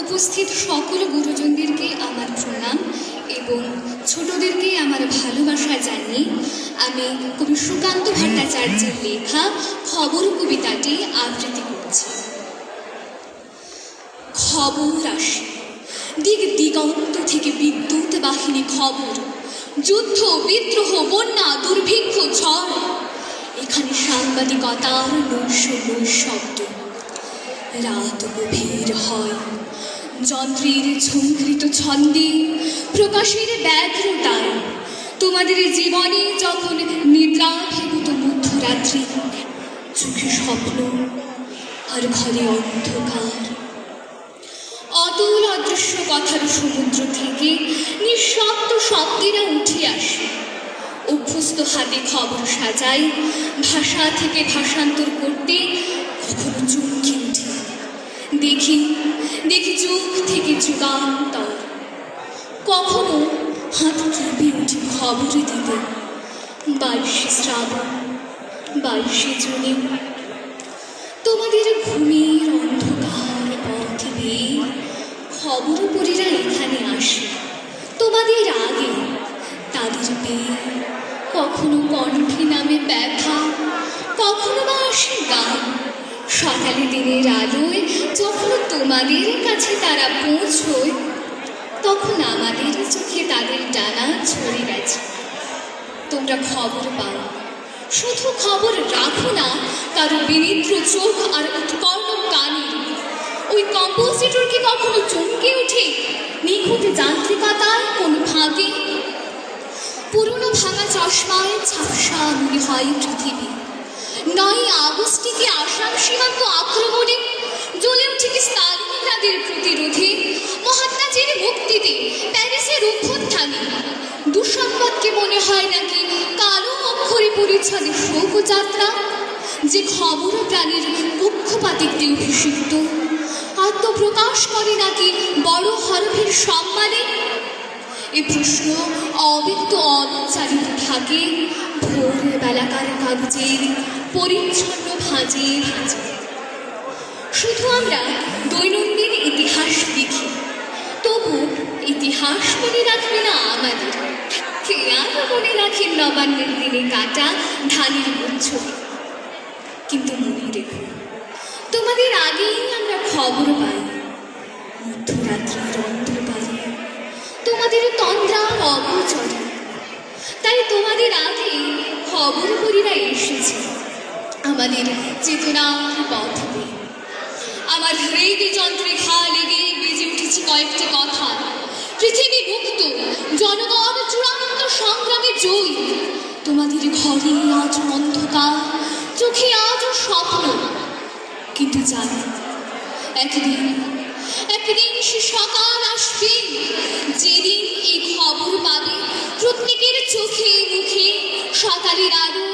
উপস্থিত সকল গুরুজনদেরকে আমার প্রণাম এবং ছোটদেরকে আমার ভালোবাসা জানিয়ে আমি কবি সুকান্ত ভট্টাচার্যের লেখা খবর কবিতাটি আবৃত্তি করছি। খবর আসে দিক দিগন্ত থেকে, বিদ্যুৎ বাহিনী খবর, যুদ্ধ বিদ্রোহ বন্যা দুর্ভিক্ষ ঝড়। এখানে সাংবাদিকতার শব্দ। রাত গভীর হয়, যন্ত্রের ঝঙ্কৃত ছন্দে প্রকাশের ব্যগ্রতায়। তোমাদের জীবনে যখন নিদ্রা ভেবত মধ্যরাত্রি, চোখে স্বপ্ন আর ঘরে অন্ধকার। অতুল অদৃশ্য কথার সমুদ্র থেকে নিঃশব্দ শব্দেরা উঠে আসে। অভ্যস্ত হাতে খবর সাজাই, ভাষা থেকে ভাষান্তর করতে কখনো চমকে উঠে। দেখি দেখি যুগ থেকে যুগান্তর। কখনো হাত কেঁপে উঠে খবর দিতে। 22শে শ্রাবণ, 22শে জুনে তোমাদের ঘুমের অন্ধকার পথ বেয়ে খবরপরীরা এখানে আসে তোমাদের আগে। তাদের পেয়ে কখনো কণ্ঠে নামে ব্যথা, কখনো বা আসে গান। সকালে দিনের আলোয় যখন তোমাদের কাছে তারা পৌঁছয়, তখন আমাদের চোখে তাদের ডানা ঝরে গেছে। তোমরা খবর পাও, শুধু খবর রাখো না কারো বিনিদ্র চোখ আর উৎকর্ণ কানে। ওই কম্পোজিটর কি কখনো চমকে ওঠে নিখুঁত যান্ত্রিকতায় কোনো ফাঁকে? পুরনো ভাঙা চশমায় ঝাপসা মনে হয় পৃথিবী। 9ই আগস্টে কি আসাম সীমান্ত আক্রমণে, জ্বলে উঠে কি স্তালিনগ্রাদের প্রতিরোধে, মহাত্মাজির মুক্তিতে প্যারিসের অভ্যুত্থানে? দুঃসংবাদকে মনে হয় নাকি কালো অক্ষরে পরিচ্ছদে শোকযাত্রা, যে খবর প্রাণীর পক্ষপাতিত্বে অভিষিক্ত? আত্মপ্রকাশ করে নাকি বড় হরফের সম্মানে? এ প্রশ্ন অব্যক্ত অনুচ্চারিত থাকে ভোরবেলাকার কাগজের পরিচ্ছন্ন ভাঁজে ভাঁজে। শুধু আমরা দৈনন্দিন ইতিহাস লিখি, তবু ইতিহাস মনে রাখবে না আমাদের। কে আর মনে রাখেন নবান্নের দিনে কাটা ধানের গুচ্ছ? কিন্তু মনে রেখো, তোমাদের আগেই আমরা খবর পাই মধ্যরাত্রির অন্ধকারে, তোমাদের তন্দ্রার অগোচরে। তাই তোমাদের আগে খবরপরীরা এসেছে আমাদের চেতনার পথ দিয়ে। আমার হৃদযন্ত্রে ঘা লেগে বেজে উঠেছে কয়েকটি কথা। পৃথিবী মুক্ত, জনগণ চূড়ান্ত সংগ্রামে জয়ী। তোমাদের ঘরে আজ অন্ধকার, চোখে আজও স্বপ্ন। কিন্তু জানি একদিন সে সকাল আসবে, যেদিন এই খবর পাবে প্রত্যেকের চোখে মুখে সকালের আলো